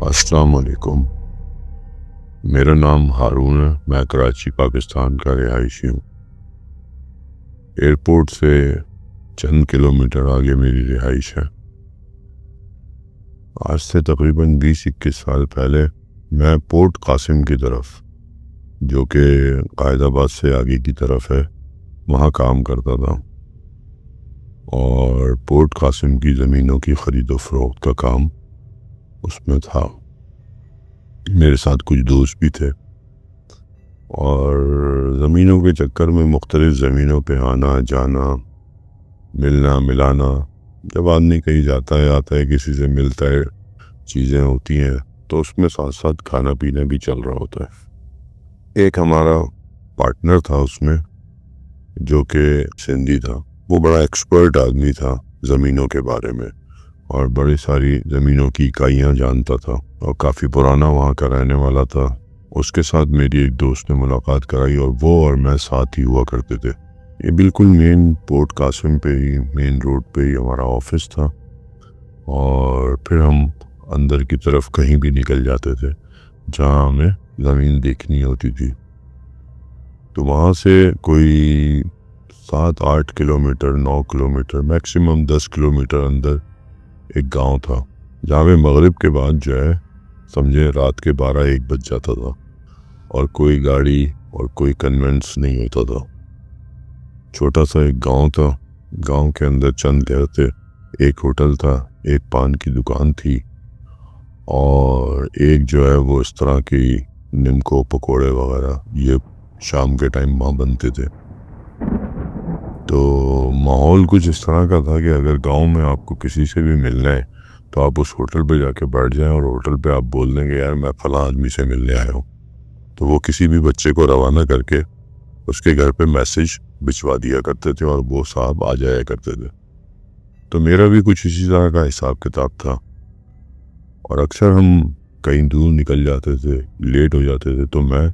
السلام علیکم، میرا نام ہارون ہے۔ میں کراچی پاکستان کا رہائشی ہوں۔ ایئرپورٹ سے چند کلومیٹر آگے میری رہائش ہے۔ آج سے تقریباً 20-21 سال پہلے میں پورٹ قاسم کی طرف، جو کہ قائد آباد سے آگے کی طرف ہے، وہاں کام کرتا تھا، اور پورٹ قاسم کی زمینوں کی خرید و فروخت کا کام اس میں تھا۔ میرے ساتھ کچھ دوست بھی تھے، اور زمینوں کے چکر میں مختلف زمینوں پہ آنا جانا، ملنا ملانا، جب آدمی کہیں جاتا ہے آتا ہے، کسی سے ملتا ہے، چیزیں ہوتی ہیں، تو اس میں ساتھ ساتھ کھانا پینا بھی چل رہا ہوتا ہے۔ ایک ہمارا پارٹنر تھا اس میں، جو کہ سندھی تھا۔ وہ بڑا ایکسپرٹ آدمی تھا زمینوں کے بارے میں، اور بڑی ساری زمینوں کی اکائیاں جانتا تھا، اور کافی پرانا وہاں کا رہنے والا تھا۔ اس کے ساتھ میری ایک دوست نے ملاقات کرائی، اور وہ اور میں ساتھ ہی ہوا کرتے تھے۔ یہ بالکل مین پورٹ قاسم پہ ہی، مین روڈ پہ ہی ہمارا آفس تھا، اور پھر ہم اندر کی طرف کہیں بھی نکل جاتے تھے جہاں ہمیں زمین دیکھنی ہوتی تھی۔ تو وہاں سے کوئی 7-8 کلومیٹر، 9 کلومیٹر، میکسیمم 10 کلومیٹر اندر ایک گاؤں تھا، جہاں پہ مغرب کے بعد جو ہے سمجھے رات کے 12-1 بج جاتا تھا، اور کوئی گاڑی اور کوئی کنوینس نہیں ہوتا تھا۔ چھوٹا سا ایک گاؤں تھا، گاؤں کے اندر چند گھر تھے، ایک ہوٹل تھا، ایک پان کی دکان تھی، اور ایک جو ہے وہ اس طرح کی نمکو پکوڑے وغیرہ یہ شام کے ٹائم وہاں بنتے تھے۔ تو ماحول کچھ اس طرح کا تھا کہ اگر گاؤں میں آپ کو کسی سے بھی ملنا ہے تو آپ اس ہوٹل پہ جا کے بیٹھ جائیں، اور ہوٹل پہ آپ بول دیں گے یار میں فلاں آدمی سے ملنے آیا ہوں، تو وہ کسی بھی بچے کو روانہ کر کے اس کے گھر پہ میسج بھجوا دیا کرتے تھے، اور وہ صاحب آ جایا کرتے تھے۔ تو میرا بھی کچھ اسی طرح کا حساب کتاب تھا، اور اکثر ہم کہیں دور نکل جاتے تھے، لیٹ ہو جاتے تھے، تو میں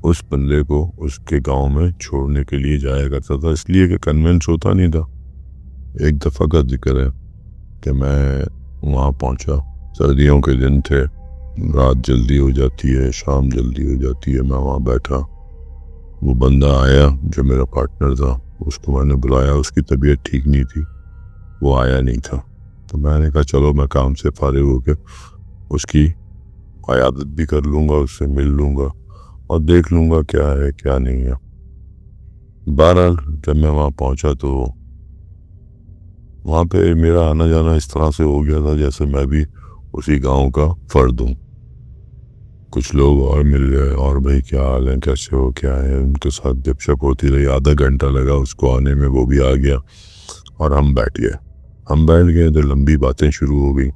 اس بندے کو اس کے گاؤں میں چھوڑنے کے لیے جایا کرتا تھا، اس لیے کہ کنوینس ہوتا نہیں تھا۔ ایک دفعہ کا ذکر ہے کہ میں وہاں پہنچا، سردیوں کے دن تھے، رات جلدی ہو جاتی ہے، شام جلدی ہو جاتی ہے، میں وہاں بیٹھا، وہ بندہ آیا جو میرا پارٹنر تھا، اس کو میں نے بلایا، اس کی طبیعت ٹھیک نہیں تھی، وہ آیا نہیں تھا، تو میں نے کہا چلو میں کام سے فارغ ہو کے اس کی عیادت بھی کر لوں گا، اس سے مل لوں گا، اور دیکھ لوں گا کیا ہے کیا نہیں ہے۔ بہرحال جب میں وہاں پہنچا تو وہاں پہ میرا آنا جانا اس طرح سے ہو گیا تھا جیسے میں بھی اسی گاؤں کا فرد ہوں۔ کچھ لوگ اور مل گئے، اور بھائی کیا حال ہے، کیسے ہو، کیا ہے، ان کے ساتھ گپ شپ ہوتی رہی۔ آدھا گھنٹہ لگا اس کو آنے میں، وہ بھی آ گیا، اور ہم بیٹھ گئے تو لمبی باتیں شروع ہو گئی۔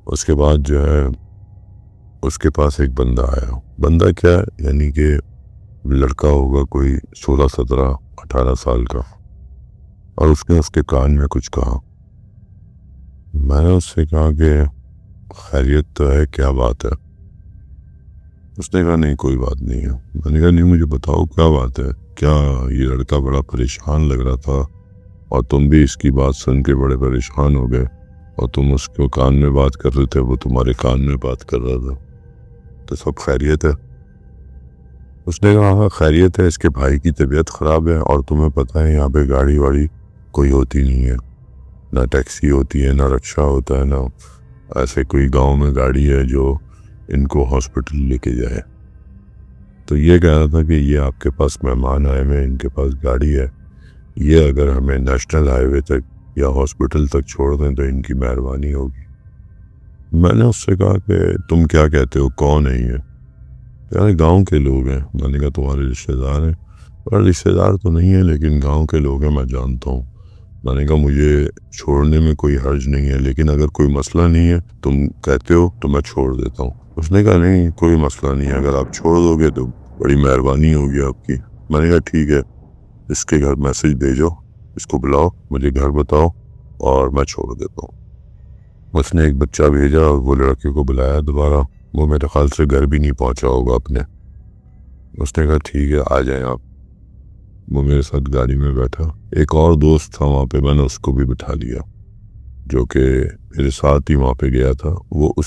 اس کے بعد جو ہے اس کے پاس ایک بندہ آیا، بندہ کیا یعنی کہ لڑکا ہوگا کوئی 16-17-18 سال کا، اور اس نے اس کے کان میں کچھ کہا۔ میں نے اس سے کہا کہ خیریت تو ہے، کیا بات ہے؟ اس نے کہا نہیں کوئی بات نہیں ہے۔ میں نے کہا نہیں مجھے بتاؤ کیا بات ہے، کیا یہ لڑکا بڑا پریشان لگ رہا تھا، اور تم بھی اس کی بات سن کے بڑے پریشان ہو گئے، اور تم اس کو کان میں بات کر رہے تھے، وہ تمہارے کان میں بات کر رہا تھا، تو سب خیریت ہے؟ اس نے کہا ہاں خیریت ہے، اس کے بھائی کی طبیعت خراب ہے، اور تمہیں پتہ ہے یہاں پہ گاڑی واڑی کوئی ہوتی نہیں ہے، نہ ٹیکسی ہوتی ہے، نہ رکشہ ہوتا ہے، نہ ایسے کوئی گاؤں میں گاڑی ہے جو ان کو ہاسپٹل لے کے جائے۔ تو یہ کہہ رہا تھا کہ یہ آپ کے پاس مہمان آئے ہوئے، ان کے پاس گاڑی ہے، یہ اگر ہمیں نیشنل ہائی وے تک یا ہاسپٹل تک چھوڑ دیں تو ان کی مہربانی ہوگی۔ میں نے اس سے کہا کہ تم کیا کہتے ہو، کون ہے یہ؟ یار گاؤں کے لوگ ہیں۔ میں نے کہا تمہارے رشتہ دار ہیں؟ اور رشتہ دار تو نہیں ہے لیکن گاؤں کے لوگ ہیں، میں جانتا ہوں۔ میں نے کہا مجھے چھوڑنے میں کوئی حرج نہیں ہے، لیکن اگر کوئی مسئلہ نہیں ہے تم کہتے ہو تو میں چھوڑ دیتا ہوں۔ اس نے کہا نہیں کوئی مسئلہ نہیں ہے، اگر آپ چھوڑ دو گے تو بڑی مہربانی ہوگی آپ کی۔ میں نے کہا ٹھیک ہے، اس کے گھر میسج بھیجو، اس کو بلاؤ، مجھے گھر بتاؤ، اور میں چھوڑ دیتا ہوں۔ اس نے ایک بچہ بھیجا، اور وہ لڑکے کو بلایا دوبارہ، وہ میرے خیال سے گھر بھی نہیں پہنچا ہوگا اپنے۔ اس نے کہا ٹھیک ہے آ جائیں آپ۔ وہ میرے ساتھ گاڑی میں بیٹھا، ایک اور دوست تھا وہاں پہ، میں نے اس کو بھی بٹھا لیا جو کہ میرے ساتھ ہی وہاں پہ گیا تھا۔ وہ اس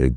1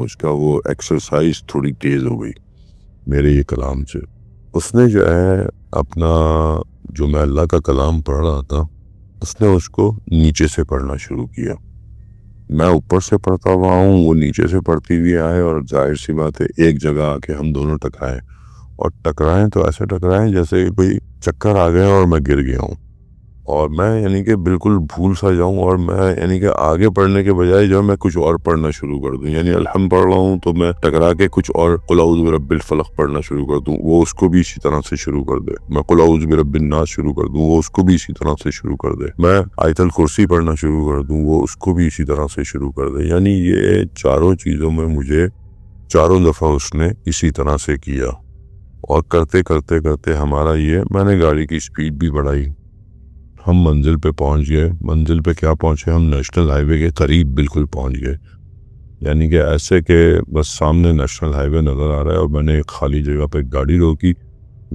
اس کا وہ ایکسرسائز تھوڑی تیز ہو گئی میرے یہ کلام سے. اس نے جو ہے اپنا جو میں اللہ کا کلام پڑھ رہا تھا اس نے اس کو نیچے سے پڑھنا شروع کیا. میں اوپر سے پڑھتا ہوا ہوں, وہ نیچے سے پڑھتی ہوئی آئے, اور ظاہر سی بات ہے ایک جگہ آ کے ہم دونوں ٹکرائے, اور ٹکرائیں تو ایسے ٹکرائیں جیسے کوئی چکر آ گئے اور میں گر گیا ہوں, اور میں یعنی کہ بالکل بھول سا جاؤں, اور میں یعنی کہ آگے پڑھنے کے بجائے جو میں کچھ اور پڑھنا شروع کر دوں. یعنی الحمد پڑھ رہا ہوں تو میں ٹکرا کے کچھ اور قل اعوذ برب الفلق پڑھنا شروع کر دوں, وہ اس کو بھی اسی طرح سے شروع کر دے. میں قل اعوذ برب الناس شروع کر دوں, وہ اس کو بھی اسی طرح سے شروع کر دے. میں آیت الکرسی پڑھنا شروع کر دوں, وہ اس کو بھی اسی طرح سے شروع کر دے. یعنی یہ چاروں چیزوں میں مجھے چاروں دفعہ اس نے اسی طرح سے کیا, اور کرتے کرتے کرتے ہمارا یہ, میں نے گاڑی کی سپیڈ بھی بڑھائی. ہم منزل پہ پہنچ گئے. منزل پہ کیا پہنچے, ہم نیشنل ہائی وے کے قریب بالکل پہنچ گئے. یعنی کہ ایسے کہ بس سامنے نیشنل ہائی وے نظر آ رہا ہے, اور میں نے ایک خالی جگہ پہ گاڑی روکی.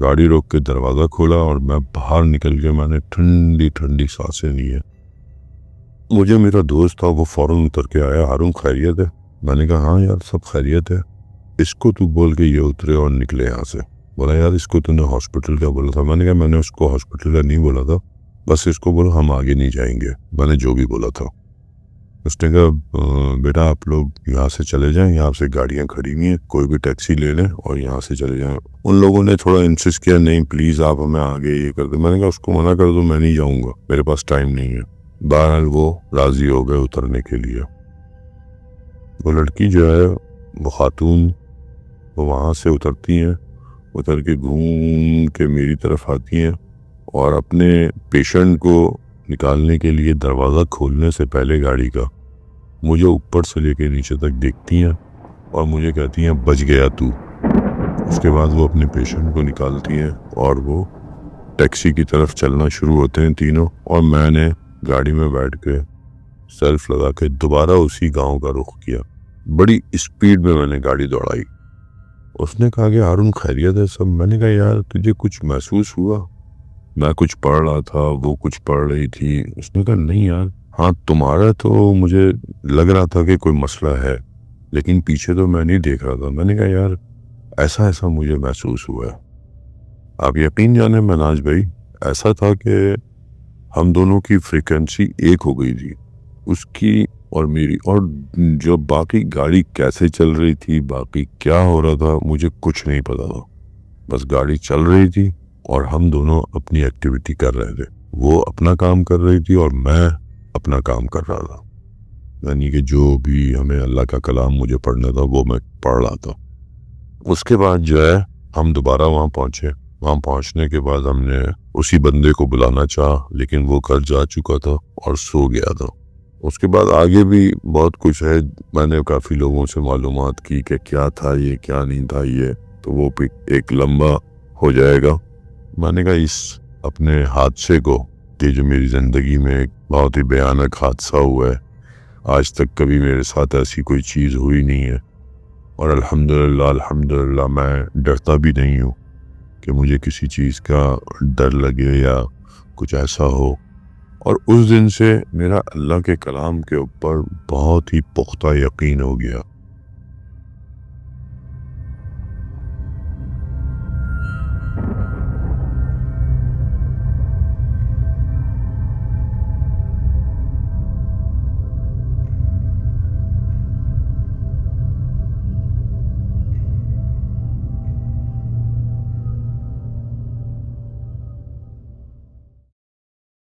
گاڑی روک کے دروازہ کھولا اور میں باہر نکل کے میں نے ٹھنڈی ٹھنڈی سانسیں لی ہیں. مجھے میرا دوست تھا, وہ فوراً اتر کے آیا, ہارون خیریت ہے؟ میں نے کہا ہاں یار سب خیریت ہے. اس کو تو بول کے یہ اترے اور نکلے یہاں سے. بولا یار اس کو تو نے ہاسپٹل کا بولا تھا. میں نے کہا میں نے اس کو ہاسپٹل کا نہیں بولا تھا, بس اس کو بولو ہم آگے نہیں جائیں گے, میں نے جو بھی بولا تھا. اس نے کہا بیٹا آپ لوگ یہاں سے چلے جائیں, یہاں سے گاڑیاں کھڑی ہوئی ہیں, کوئی بھی ٹیکسی لے لیں اور یہاں سے چلے جائیں. ان لوگوں نے تھوڑا انسسٹ کیا, نہیں پلیز آپ ہمیں آگے یہ کر دیں. میں نے کہا اس کو منع کر دو, میں نہیں جاؤں گا, میرے پاس ٹائم نہیں ہے. بہرحال وہ راضی ہو گئے اترنے کے لیے. وہ لڑکی جو ہے وہ خاتون, وہ وہاں سے اترتی ہیں, اتر کے گھوم کے میری طرف آتی ہیں, اور اپنے پیشنٹ کو نکالنے کے لیے دروازہ کھولنے سے پہلے گاڑی کا مجھے اوپر سے لے کے نیچے تک دیکھتی ہیں, اور مجھے کہتی ہیں بچ گیا تو. اس کے بعد وہ اپنے پیشنٹ کو نکالتی ہیں, اور وہ ٹیکسی کی طرف چلنا شروع ہوتے ہیں تینوں, اور میں نے گاڑی میں بیٹھ کے سیلف لگا کے دوبارہ اسی گاؤں کا رخ کیا. بڑی اسپیڈ میں نے گاڑی دوڑائی. اس نے کہا کہ ہارون خیریت ہے سب؟ میں نے کہا یار تجھے کچھ محسوس ہوا؟ میں کچھ پڑھ رہا تھا, وہ کچھ پڑھ رہی تھی. اس نے کہا نہیں یار, ہاں تمہارا تو مجھے لگ رہا تھا کہ کوئی مسئلہ ہے, لیکن پیچھے تو میں نہیں دیکھ رہا تھا. میں نے کہا یار ایسا مجھے محسوس ہوا ہے. آپ یقین جانیں مناج بھائی, ایسا تھا کہ ہم دونوں کی فریکوینسی ایک ہو گئی تھی, اس کی اور میری. اور جو باقی گاڑی کیسے چل رہی تھی, باقی کیا ہو رہا تھا, مجھے کچھ نہیں پتا تھا. بس گاڑی چل رہی تھی اور ہم دونوں اپنی ایکٹیویٹی کر رہے تھے. وہ اپنا کام کر رہی تھی اور میں اپنا کام کر رہا تھا. یعنی کہ جو بھی ہمیں اللہ کا کلام مجھے پڑھنا تھا وہ میں پڑھ رہا تھا. اس کے بعد جو ہے ہم دوبارہ وہاں پہنچے. وہاں پہنچنے کے بعد ہم نے اسی بندے کو بلانا چاہا, لیکن وہ گھر جا چکا تھا اور سو گیا تھا. اس کے بعد آگے بھی بہت کچھ ہے, میں نے کافی لوگوں سے معلومات کی کہ کیا تھا یہ, کیا نہیں تھا یہ, تو وہ بھی ایک لمبا ہو جائے گا. میں نے کہا اس اپنے حادثے کو, کہ جو میری زندگی میں ایک بہت ہی بھیانک حادثہ ہوا ہے, آج تک کبھی میرے ساتھ ایسی کوئی چیز ہوئی نہیں ہے, اور الحمدللہ میں ڈرتا بھی نہیں ہوں کہ مجھے کسی چیز کا ڈر لگے یا کچھ ایسا ہو. اور اس دن سے میرا اللہ کے کلام کے اوپر بہت ہی پختہ یقین ہو گیا.